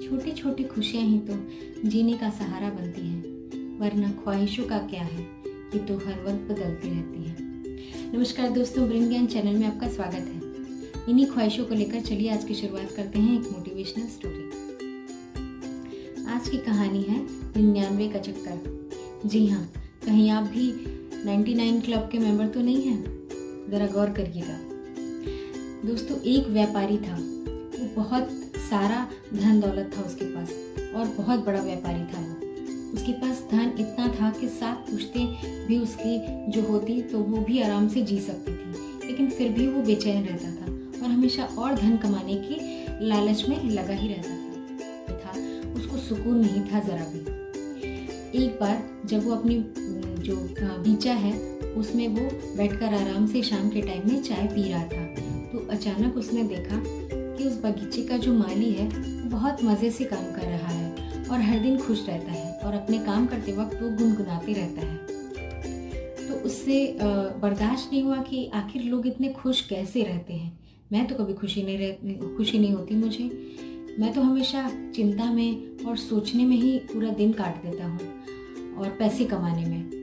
छोटी छोटी खुशियाँ ही तो जीने का सहारा बनती हैं, वरना ख्वाहिशों का क्या है, ये तो हर वक्त बदलती रहती हैं। नमस्कार दोस्तों, ब्रेन ज्ञान चैनल में आपका स्वागत है। इन्हीं ख्वाहिशों को लेकर चलिए आज की शुरुआत करते हैं एक मोटिवेशनल स्टोरी। आज की कहानी है 99 का चक्कर। जी हाँ, कहीं आप भी 99 क्लब के मेंबर तो नहीं हैं? ज़रा गौर करिएगा। दोस्तों, एक व्यापारी था, वो बहुत सारा धन दौलत था उसके पास और बहुत बड़ा व्यापारी था वो। उसके पास धन इतना था कि 7 पुश्तें भी उसकी जो होती तो वो भी आराम से जी सकती थी, लेकिन फिर भी वो बेचैन रहता था और हमेशा और धन कमाने की लालच में लगा ही रहता था। उसको सुकून नहीं था ज़रा भी। एक बार जब वो अपनी जो बगीचा है उसमें वो बैठकर आराम से शाम के टाइम में चाय पी रहा था, तो अचानक उसने देखा कि उस बगीचे का जो माली है वो बहुत मज़े से काम कर रहा है और हर दिन खुश रहता है और अपने काम करते वक्त वो गुनगुनाते रहता है। तो उससे बर्दाश्त नहीं हुआ कि आखिर लोग इतने खुश कैसे रहते हैं। मैं तो कभी खुशी नहीं होती मुझे। मैं तो हमेशा चिंता में और सोचने में ही पूरा दिन काट देता हूँ और पैसे कमाने में।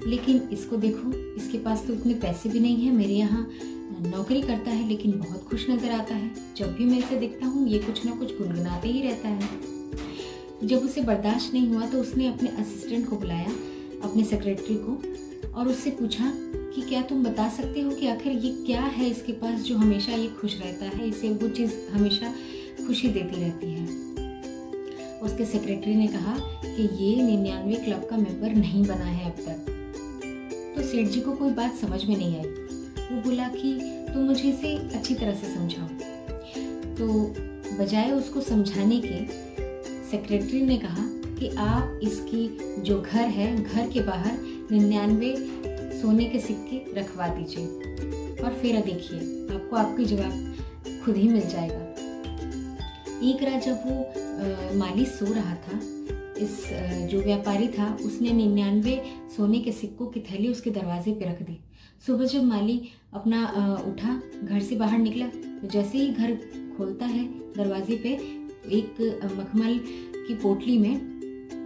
लेकिन इसको देखो, इसके पास तो इतने पैसे भी नहीं है। मेरे यहाँ नौकरी करता है लेकिन बहुत खुश नजर आता है। जब भी मैं इसे देखता हूँ ये कुछ ना कुछ गुनगुनाते ही रहता है। जब उसे बर्दाश्त नहीं हुआ तो उसने अपने असिस्टेंट को बुलाया, अपने सेक्रेटरी को, और उससे पूछा कि क्या तुम बता सकते हो कि आखिर ये क्या है इसके पास जो हमेशा ये खुश रहता है, इसे वो चीज़ हमेशा खुशी देती रहती है। उसके सेक्रेटरी ने कहा कि ये 99 क्लब का मेंबर नहीं बना है अब तक। तो सेठ जी को कोई बात समझ में नहीं आई। वो बोला कि तुम मुझे इसे अच्छी तरह से समझाओ। तो बजाय उसको समझाने के सेक्रेटरी ने कहा कि आप इसकी जो घर है, घर के बाहर 99 सोने के सिक्के रखवा दीजिए और फिर देखिए आपको आपकी जवाब खुद ही मिल जाएगा। एक रात जब वो माली सो रहा था, इस जो व्यापारी था उसने 99 सोने के सिक्कों की थैली उसके दरवाजे पे रख दी। सुबह जब माली अपना उठा, घर से बाहर निकला, तो जैसे ही घर खोलता है दरवाजे पे एक मखमल की पोटली में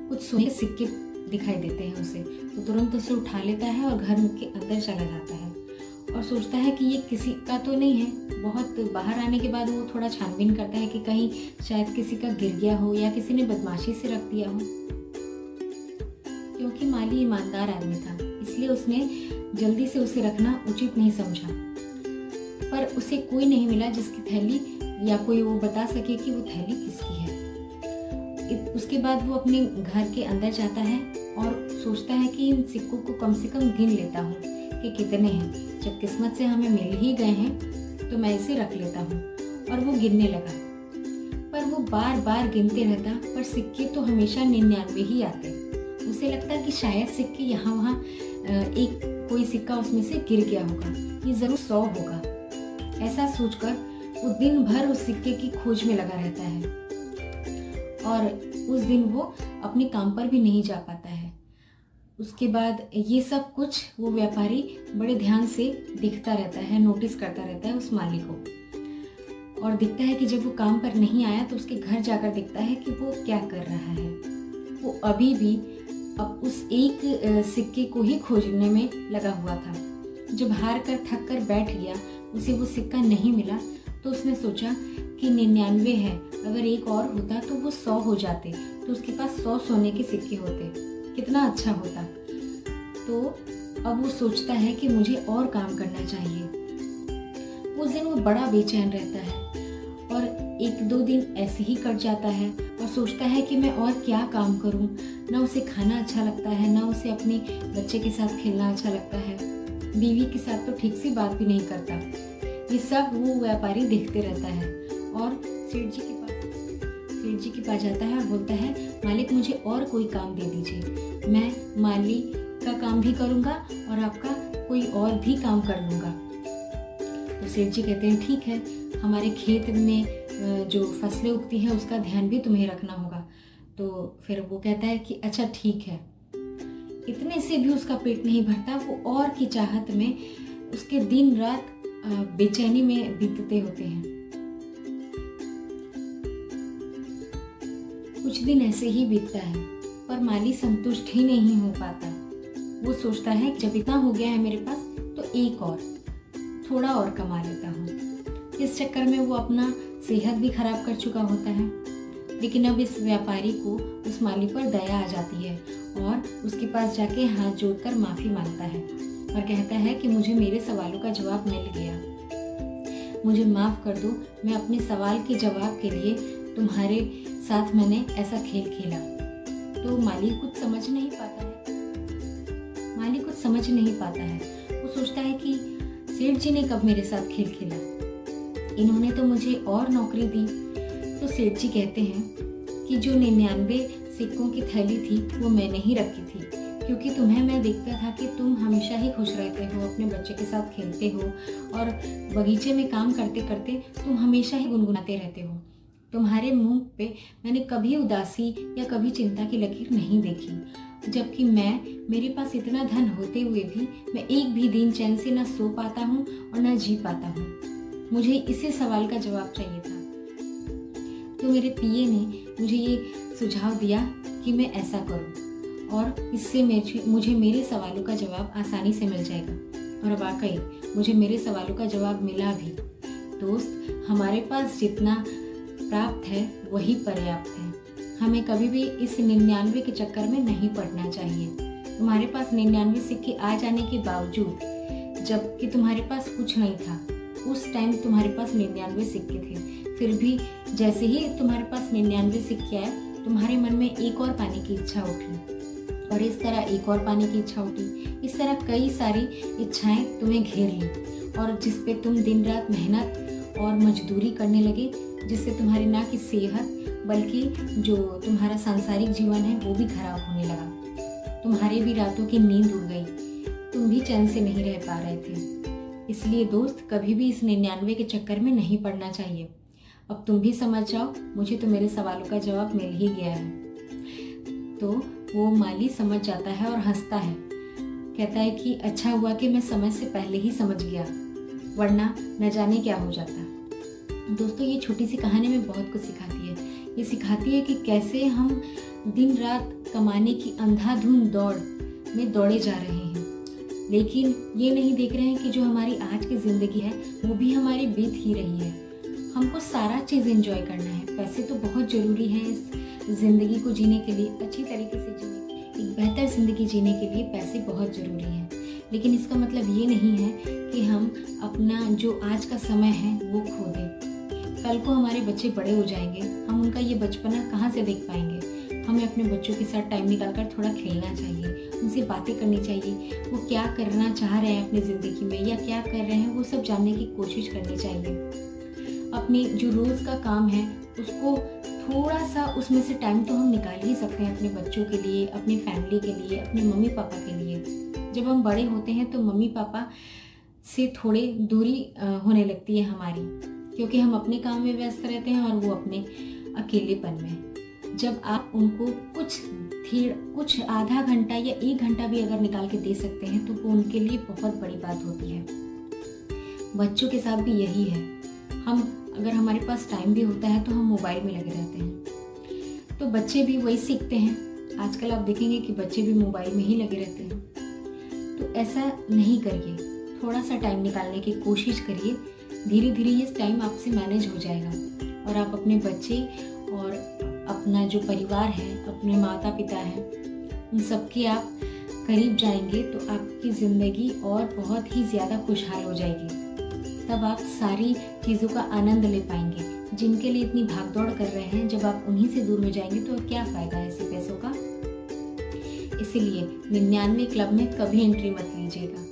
कुछ सोने के सिक्के दिखाई देते हैं उसे। तो तुरंत उसे उठा लेता है और घर के अंदर चला जाता है और सोचता है कि ये किसी का तो नहीं है। बहुत बाहर आने के बाद वो थोड़ा छानबीन करता है कि कहीं शायद किसी का गिर गया हो या किसी ने बदमाशी से रख दिया हो। क्योंकि माली ईमानदार आदमी था, इसलिए उसने जल्दी से उसे रखना उचित नहीं समझा। पर उसे कोई नहीं मिला जिसकी थैली या कोई वो बता सके कि वो थैली किसकी है। उसके बाद वो अपने घर के अंदर जाता है और सोचता है कि इन सिक्कों को कम से कम गिन लेता हूँ कि कितने हैं। जब किस्मत से हमें मिल ही गए हैं तो मैं इसे रख लेता हूँ। और वो गिनने लगा, पर वो बार बार गिनते रहता, पर सिक्के तो हमेशा 99 ही आते। उसे लगता कि शायद सिक्के यहाँ वहाँ एक कोई सिक्का उसमें से गिर गया होगा, ये जरूर 100 होगा। ऐसा सोचकर वो दिन भर उस सिक्के की खोज में लगा रहता है और उस दिन वो अपने काम पर भी नहीं जा पाता है। उसके बाद ये सब कुछ वो व्यापारी बड़े ध्यान से देखता रहता है, नोटिस करता रहता है उस माली को, और दिखता है कि जब वो काम पर नहीं आया तो उसके घर जाकर देखता है कि वो क्या कर रहा है। वो अभी भी अब उस एक सिक्के को ही खोजने में लगा हुआ था। जब हार कर थक कर बैठ गया, उसे वो सिक्का नहीं मिला, तो उसने सोचा कि 99 है, अगर एक और होता तो वो 100 हो जाते, तो उसके पास 100 सोने के सिक्के होते, कितना अच्छा होता। तो अब वो सोचता है कि मुझे और काम करना चाहिए। उस दिन वो बड़ा बेचैन रहता है और 1-2 दिन ऐसे ही कट जाता है और सोचता है कि मैं और क्या काम करूं। ना उसे खाना अच्छा लगता है, ना उसे अपने बच्चे के साथ खेलना अच्छा लगता है, बीवी के साथ तो ठीक सी बात भी नहीं करता। ये सब वो व्यापारी देखते रहता है और सेठ जी के पास जाता है और बोलता है, मालिक मुझे और कोई काम दे दीजिए, मैं माली का काम भी करूँगा और आपका कोई और भी काम कर लूँगा। तो सेठ जी कहते हैं, ठीक है, हमारे खेत में जो फसलें उगती हैं उसका ध्यान भी तुम्हें रखना होगा। तो फिर वो कहता है कि अच्छा ठीक है। इतने से भी उसका पेट नहीं भरता, वो और की चाहत में उसके दिन रात बेचैनी में बीतते होते हैं। कुछ दिन ऐसे ही बीतता है, पर माली संतुष्ट ही नहीं हो पाता। वो सोचता है कि जब इतना हो गया है मेरे पास तो एक और थोड़ा और कमा लेता हूँ। इस चक्कर में वो अपना सेहत भी खराब कर चुका होता है। लेकिन अब इस व्यापारी को उस माली पर दया आ जाती है और उसके पास जाके हाथ जोड़कर माफ़ी मांगता है और कहता है कि मुझे मेरे सवालों का जवाब मिल गया, मुझे माफ़ कर दो, मैं अपने सवाल के जवाब के लिए तुम्हारे साथ मैंने ऐसा खेल खेला। तो माली कुछ समझ नहीं पाता है। वो सोचता है कि सेठ जी ने कब मेरे साथ खेल खेला, इन्होंने तो मुझे और नौकरी दी। तो सेठ जी कहते हैं कि जो 99 सिक्कों की थैली थी वो मैंने ही रखी थी, क्योंकि तुम्हें मैं देखता था कि तुम हमेशा ही खुश रहते हो, अपने बच्चे के साथ खेलते हो और बगीचे में काम करते करते तुम हमेशा ही गुनगुनाते रहते हो। तुम्हारे मुंह पे मैंने कभी उदासी या कभी चिंता की लकीर नहीं देखी, जबकि मेरे पास इतना धन होते हुए भी मैं एक भी दिन चैन से न सो पाता हूँ और न जी पाता हूँ। मुझे इसी सवाल का जवाब चाहिए था। तो मेरे पिए ने मुझे ये सुझाव दिया कि मैं ऐसा करूं और इससे मुझे मेरे सवालों का जवाब आसानी से मिल जाएगा। और वाकई मुझे मेरे सवालों का जवाब मिला भी। दोस्त, हमारे पास जितना प्राप्त है वही पर्याप्त है। हमें कभी भी इस 99 के चक्कर में नहीं पड़ना चाहिए। तुम्हारे पास 99 सिक्के आ जाने के बावजूद, जबकि तुम्हारे पास कुछ नहीं था, उस टाइम तुम्हारे पास 99 सिक्के थे, फिर भी जैसे ही तुम्हारे पास 99 सिक्के आए, तुम्हारे मन में एक और पाने की इच्छा उठी और इस तरह एक और पाने की इच्छा उठी। इस तरह कई सारी इच्छाएं तुम्हें घेर ली और जिस पे तुम दिन रात मेहनत और मजदूरी करने लगे, जिससे तुम्हारी ना कि सेहत बल्कि जो तुम्हारा सांसारिक जीवन है वो भी खराब होने लगा। तुम्हारे भी रातों की नींद उड़ गई, तुम भी चैन से नहीं रह पा रहे थे। इसलिए दोस्त, कभी भी इस 99 के चक्कर में नहीं पड़ना चाहिए। अब तुम भी समझ जाओ, मुझे तो मेरे सवालों का जवाब मिल ही गया है। तो वो माली समझ जाता है और हंसता है, कहता है कि अच्छा हुआ कि मैं समय से पहले ही समझ गया, वरना न जाने क्या हो जाता। दोस्तों, ये छोटी सी कहानी में बहुत कुछ सिखाती है। ये सिखाती है कि कैसे हम दिन रात कमाने की अंधाधुंध दौड़ में दौड़े जा रहे हैं, लेकिन ये नहीं देख रहे हैं कि जो हमारी आज की ज़िंदगी है वो भी हमारी बीत ही रही है। हमको सारा चीज़ एंजॉय करना है। पैसे तो बहुत ज़रूरी है इस ज़िंदगी को जीने के लिए, अच्छी तरीके से जीने, एक बेहतर ज़िंदगी जीने के लिए पैसे बहुत ज़रूरी हैं। लेकिन इसका मतलब ये नहीं है कि हम अपना जो आज का समय है वो खो दें। कल को हमारे बच्चे बड़े हो जाएंगे, हम उनका ये बचपना कहाँ से देख पाएंगे। हमें अपने बच्चों के साथ टाइम निकालकर थोड़ा खेलना चाहिए, उनसे बातें करनी चाहिए, वो क्या करना चाह रहे हैं अपनी ज़िंदगी में या क्या कर रहे हैं वो सब जानने की कोशिश करनी चाहिए। अपने जो रोज़ का काम है उसको थोड़ा सा, उसमें से टाइम तो हम निकाल ही सकते हैं अपने बच्चों के लिए, अपनी फैमिली के लिए, अपने मम्मी पापा के लिए। जब हम बड़े होते हैं तो मम्मी पापा से थोड़ी दूरी होने लगती है हमारी, क्योंकि हम अपने काम में व्यस्त रहते हैं और वो अपने अकेलेपन में। जब आप उनको कुछ आधा घंटा या 1 घंटा भी अगर निकाल के दे सकते हैं तो वो उनके लिए बहुत बड़ी बात होती है। बच्चों के साथ भी यही है। हम अगर हमारे पास टाइम भी होता है तो हम मोबाइल में लगे रहते हैं, तो बच्चे भी वही सीखते हैं। आजकल आप देखेंगे कि बच्चे भी मोबाइल में ही लगे रहते हैं। तो ऐसा नहीं करिए, थोड़ा सा टाइम निकालने की कोशिश करिए। धीरे धीरे ये टाइम आपसे मैनेज हो जाएगा और आप अपने बच्चे और अपना जो परिवार है, अपने माता पिता हैं, उन सबके आप करीब जाएंगे तो आपकी ज़िंदगी और बहुत ही ज़्यादा खुशहाल हो जाएगी। तब आप सारी चीज़ों का आनंद ले पाएंगे जिनके लिए इतनी भागदौड़ कर रहे हैं। जब आप उन्हीं से दूर हो जाएंगे तो क्या फ़ायदा है ऐसे पैसों का। इसीलिए 99 क्लब में कभी एंट्री मत लीजिएगा।